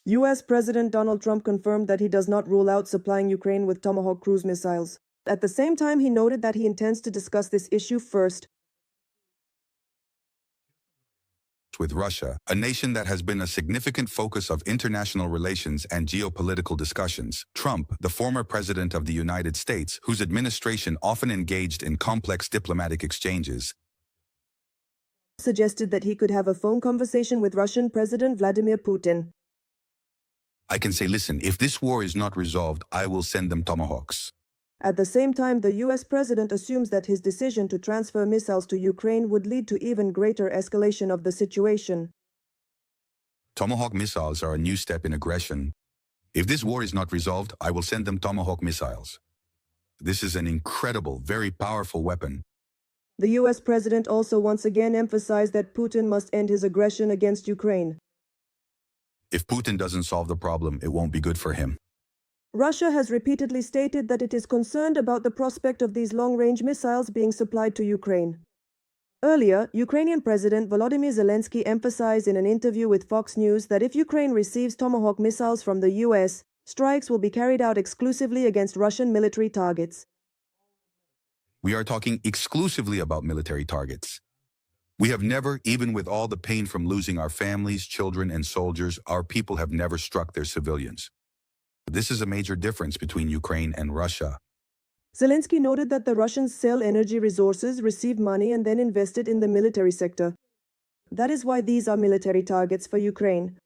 US President Donald Trump confirmed that he does not rule out supplying Ukraine with Tomahawk cruise missiles. At the same time, he noted that he intends to discuss this issue first with Russia, a nation that has been a significant focus of international relations and geopolitical discussions. Trump, the former president of the United States, whose administration often engaged in complex diplomatic exchanges, suggested that he could have a phone conversation with Russian President Vladimir Putin. I can say, listen, if this war is not resolved, I will send them Tomahawks. At the same time, the US president assumes that his decision to transfer missiles to Ukraine would lead to even greater escalation of the situation. Tomahawk missiles are a new step in aggression. If this war is not resolved, I will send them Tomahawk missiles. This is an incredible, very powerful weapon. The US president also once again emphasized that Putin must end his aggression against Ukraine. If Putin doesn't solve the problem, it won't be good for him. Russia has repeatedly stated that it is concerned about the prospect of these long-range missiles being supplied to Ukraine. Earlier, Ukrainian President Volodymyr Zelensky emphasized in an interview with Fox News that if Ukraine receives Tomahawk missiles from the US, strikes will be carried out exclusively against Russian military targets. We are talking exclusively about military targets. We have never, even with all the pain from losing our families, children, and soldiers, our people have never struck their civilians. This is a major difference between Ukraine and Russia. Zelensky noted that the Russians sell energy resources, receive money, and then invest it in the military sector. That is why these are military targets for Ukraine.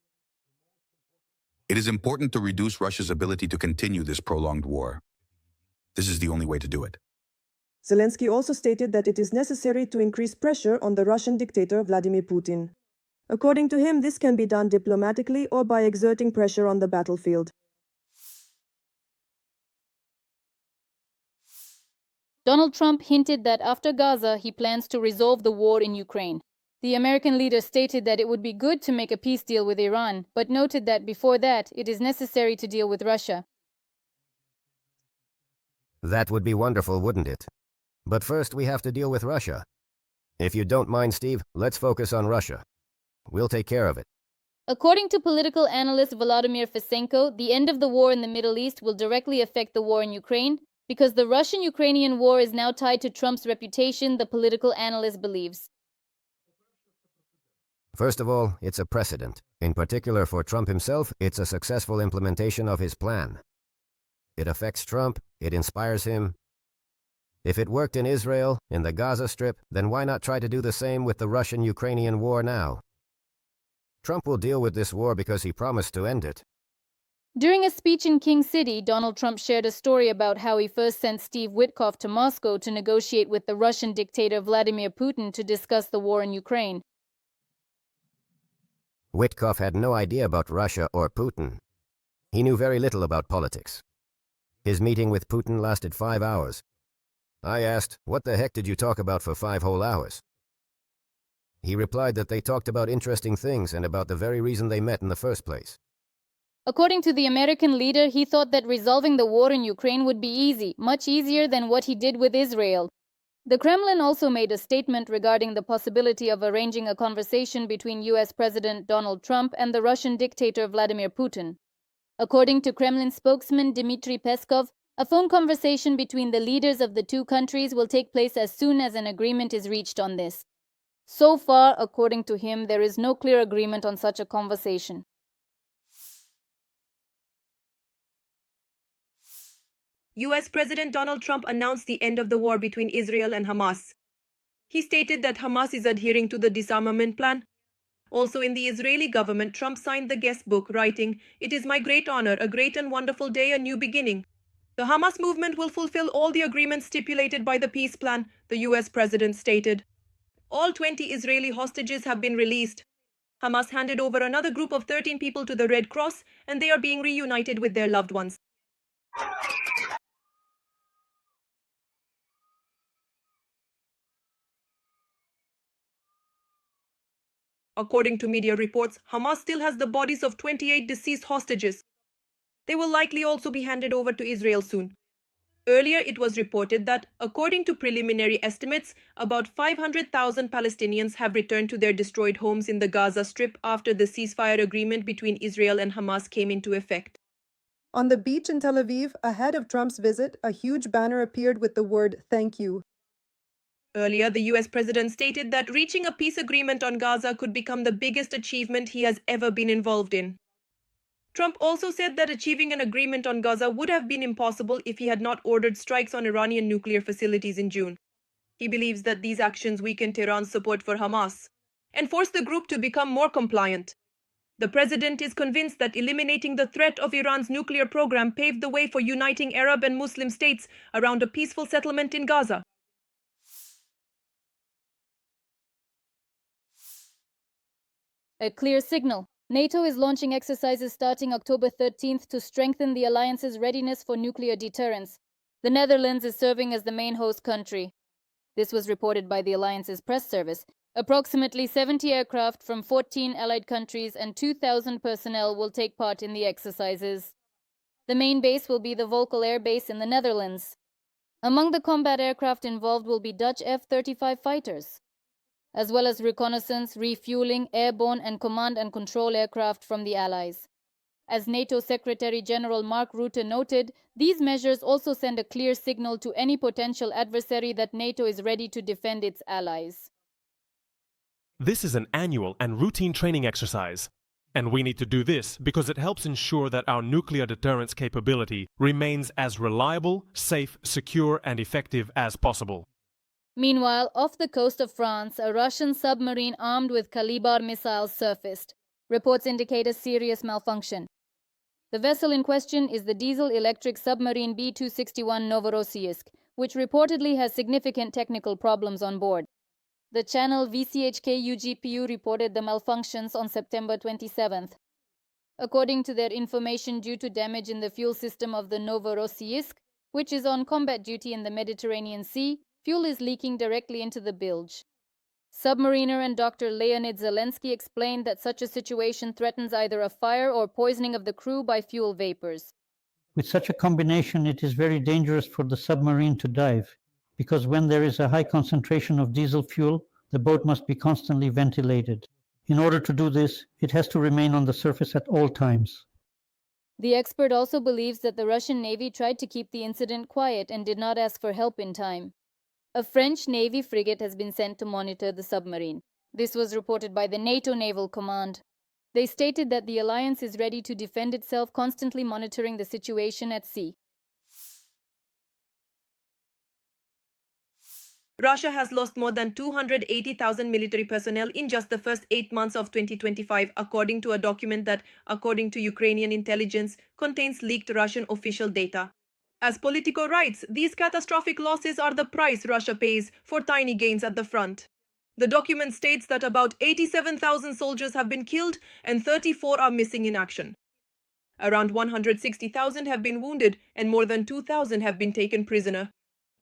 It is important to reduce Russia's ability to continue this prolonged war. This is the only way to do it. Zelensky also stated that it is necessary to increase pressure on the Russian dictator Vladimir Putin. According to him, this can be done diplomatically or by exerting pressure on the battlefield. Donald Trump hinted that after Gaza, he plans to resolve the war in Ukraine. The American leader stated that it would be good to make a peace deal with Iran, but noted that before that, it is necessary to deal with Russia. That would be wonderful, wouldn't it? But first, we have to deal with Russia. If you don't mind, Steve, let's focus on Russia. We'll take care of it. According to political analyst Volodymyr Fesenko, the end of the war in the Middle East will directly affect the war in Ukraine, because the Russian-Ukrainian war is now tied to Trump's reputation, the political analyst believes. First of all, it's a precedent. In particular for Trump himself, it's a successful implementation of his plan. It affects Trump, it inspires him. If it worked in Israel, in the Gaza Strip, then why not try to do the same with the Russian-Ukrainian war now? Trump will deal with this war because he promised to end it. During a speech in King City, Donald Trump shared a story about how he first sent Steve Witkoff to Moscow to negotiate with the Russian dictator Vladimir Putin to discuss the war in Ukraine. Witkoff had no idea about Russia or Putin. He knew very little about politics. His meeting with Putin lasted 5 hours. I asked, "What the heck did you talk about for 5 whole hours?" He replied that they talked about interesting things and about the very reason they met in the first place. According to the American leader, he thought that resolving the war in Ukraine would be easy, much easier than what he did with Israel. The Kremlin also made a statement regarding the possibility of arranging a conversation between US President Donald Trump and the Russian dictator Vladimir Putin. According to Kremlin spokesman Dmitry Peskov, a phone conversation between the leaders of the two countries will take place as soon as an agreement is reached on this. So far, according to him, there is no clear agreement on such a conversation. US President Donald Trump announced the end of the war between Israel and Hamas. He stated that Hamas is adhering to the disarmament plan. Also in the Israeli government, Trump signed the guest book, writing, "It is my great honor, a great and wonderful day, a new beginning. The Hamas movement will fulfill all the agreements stipulated by the peace plan," the US president stated. All 20 Israeli hostages have been released. Hamas handed over another group of 13 people to the Red Cross, and they are being reunited with their loved ones. According to media reports, Hamas still has the bodies of 28 deceased hostages. They will likely also be handed over to Israel soon. Earlier, it was reported that, according to preliminary estimates, about 500,000 Palestinians have returned to their destroyed homes in the Gaza Strip after the ceasefire agreement between Israel and Hamas came into effect. On the beach in Tel Aviv, ahead of Trump's visit, a huge banner appeared with the word "Thank you." Earlier, the US president stated that reaching a peace agreement on Gaza could become the biggest achievement he has ever been involved in. Trump also said that achieving an agreement on Gaza would have been impossible if he had not ordered strikes on Iranian nuclear facilities in June. He believes that these actions weaken Tehran's support for Hamas and force the group to become more compliant. The president is convinced that eliminating the threat of Iran's nuclear program paved the way for uniting Arab and Muslim states around a peaceful settlement in Gaza. A clear signal. NATO is launching exercises starting October 13th to strengthen the alliance's readiness for nuclear deterrence. The Netherlands is serving as the main host country. This was reported by the alliance's press service. Approximately 70 aircraft from 14 allied countries and 2,000 personnel will take part in the exercises. The main base will be the Volkel Air Base in the Netherlands. Among the combat aircraft involved will be Dutch F-35 fighters, as well as reconnaissance, refueling, airborne and command and control aircraft from the Allies. As NATO Secretary General Mark Rutte noted, these measures also send a clear signal to any potential adversary that NATO is ready to defend its allies. This is an annual and routine training exercise, and we need to do this because it helps ensure that our nuclear deterrence capability remains as reliable, safe, secure and effective as possible. Meanwhile, off the coast of France, a Russian submarine armed with Kalibr missiles surfaced. Reports indicate a serious malfunction. The vessel in question is the diesel-electric submarine B-261 Novorossiysk, which reportedly has significant technical problems on board. The channel VCHK-UGPU reported the malfunctions on September 27th. According to their information, due to damage in the fuel system of the Novorossiysk, which is on combat duty in the Mediterranean Sea, fuel is leaking directly into the bilge. Submariner and Dr. Leonid Zelensky explained that such a situation threatens either a fire or poisoning of the crew by fuel vapors. With such a combination, it is very dangerous for the submarine to dive, because when there is a high concentration of diesel fuel, the boat must be constantly ventilated. In order to do this, it has to remain on the surface at all times. The expert also believes that the Russian Navy tried to keep the incident quiet and did not ask for help in time. A French Navy frigate has been sent to monitor the submarine. This was reported by the NATO Naval Command. They stated that the alliance is ready to defend itself, constantly monitoring the situation at sea. Russia has lost more than 280,000 military personnel in just the first 8 months of 2025, according to a document that, according to Ukrainian intelligence, contains leaked Russian official data. As Politico writes, these catastrophic losses are the price Russia pays for tiny gains at the front. The document states that about 87,000 soldiers have been killed and 34 are missing in action. Around 160,000 have been wounded and more than 2,000 have been taken prisoner.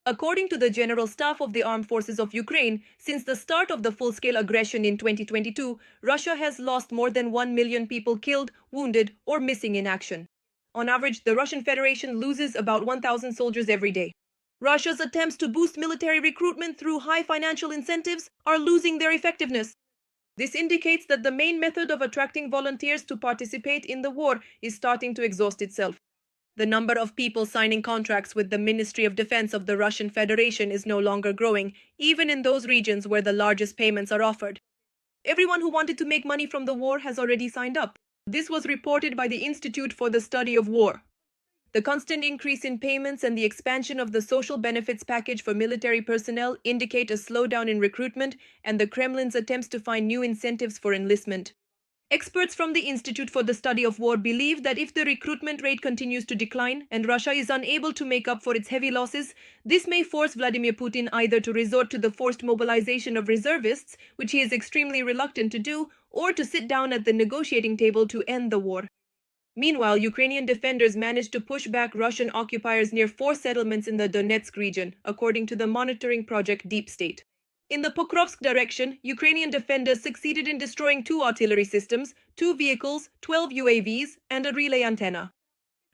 According to the General Staff of the Armed Forces of Ukraine, since the start of the full-scale aggression in 2022, Russia has lost more than 1 million people killed, wounded, or missing in action. On average, the Russian Federation loses about 1,000 soldiers every day. Russia's attempts to boost military recruitment through high financial incentives are losing their effectiveness. This indicates that the main method of attracting volunteers to participate in the war is starting to exhaust itself. The number of people signing contracts with the Ministry of Defense of the Russian Federation is no longer growing, even in those regions where the largest payments are offered. Everyone who wanted to make money from the war has already signed up. This was reported by the Institute for the Study of War. The constant increase in payments and the expansion of the social benefits package for military personnel indicate a slowdown in recruitment and the Kremlin's attempts to find new incentives for enlistment. Experts from the Institute for the Study of War believe that if the recruitment rate continues to decline and Russia is unable to make up for its heavy losses, this may force Vladimir Putin either to resort to the forced mobilization of reservists, which he is extremely reluctant to do, or to sit down at the negotiating table to end the war. Meanwhile, Ukrainian defenders managed to push back Russian occupiers near 4 settlements in the Donetsk region, according to the monitoring project Deep State. In the Pokrovsk direction, Ukrainian defenders succeeded in destroying 2 artillery systems, 2 vehicles, 12 UAVs, and a relay antenna.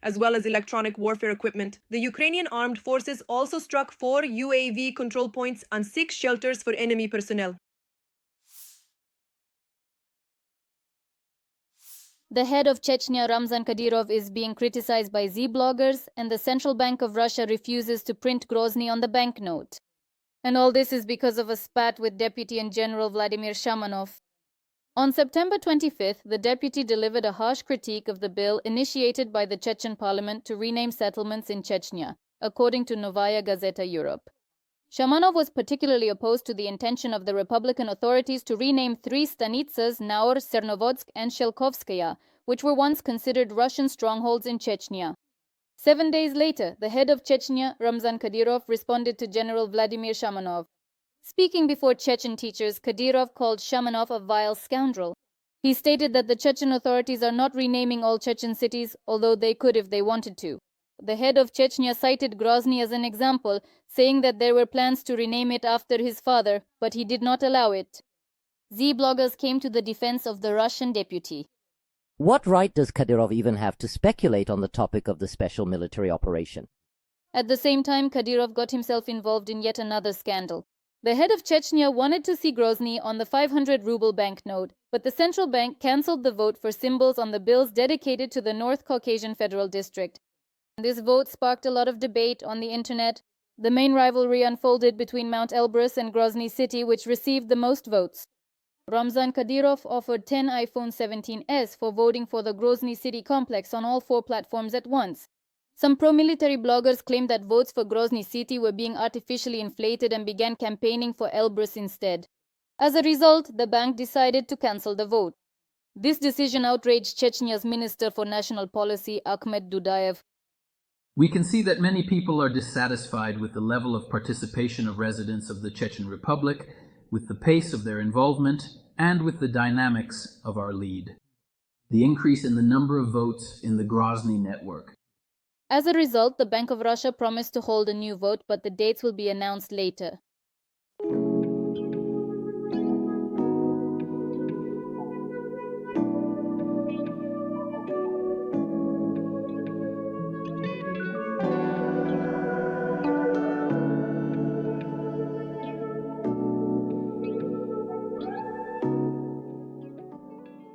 as well as electronic warfare equipment. The Ukrainian armed forces also struck 4 UAV control points and 6 shelters for enemy personnel. The head of Chechnya, Ramzan Kadyrov, is being criticized by Z bloggers, and the Central Bank of Russia refuses to print Grozny on the banknote. And all this is because of a spat with Deputy and General Vladimir Shamanov. On September 25th, the deputy delivered a harsh critique of the bill initiated by the Chechen parliament to rename settlements in Chechnya, according to Novaya Gazeta Europe. Shamanov was particularly opposed to the intention of the Republican authorities to rename 3 stanitsas, Naor, Cernovodsk, and Shelkovskaya, which were once considered Russian strongholds in Chechnya. 7 days later, the head of Chechnya, Ramzan Kadyrov, responded to General Vladimir Shamanov. Speaking before Chechen teachers, Kadyrov called Shamanov a vile scoundrel. He stated that the Chechen authorities are not renaming all Chechen cities, although they could if they wanted to. The head of Chechnya cited Grozny as an example, saying that there were plans to rename it after his father, but he did not allow it. Z bloggers came to the defense of the Russian deputy. What right does Kadyrov even have to speculate on the topic of the special military operation? At the same time, Kadyrov got himself involved in yet another scandal. The head of Chechnya wanted to see Grozny on the 500-ruble banknote, but the central bank cancelled the vote for symbols on the bills dedicated to the North Caucasian Federal District. This vote sparked a lot of debate on the internet. The main rivalry unfolded between Mount Elbrus and Grozny City, which received the most votes. Ramzan Kadyrov offered 10 iPhone 17s for voting for the Grozny City complex on all 4 platforms at once. Some pro-military bloggers claimed that votes for Grozny City were being artificially inflated and began campaigning for Elbrus instead. As a result, the bank decided to cancel the vote. This decision outraged Chechnya's Minister for National Policy, Ahmed Dudayev. We can see that many people are dissatisfied with the level of participation of residents of the Chechen Republic, with the pace of their involvement, and with the dynamics of our lead. The increase in the number of votes in the Grozny network. As a result, the Bank of Russia promised to hold a new vote, but the dates will be announced later.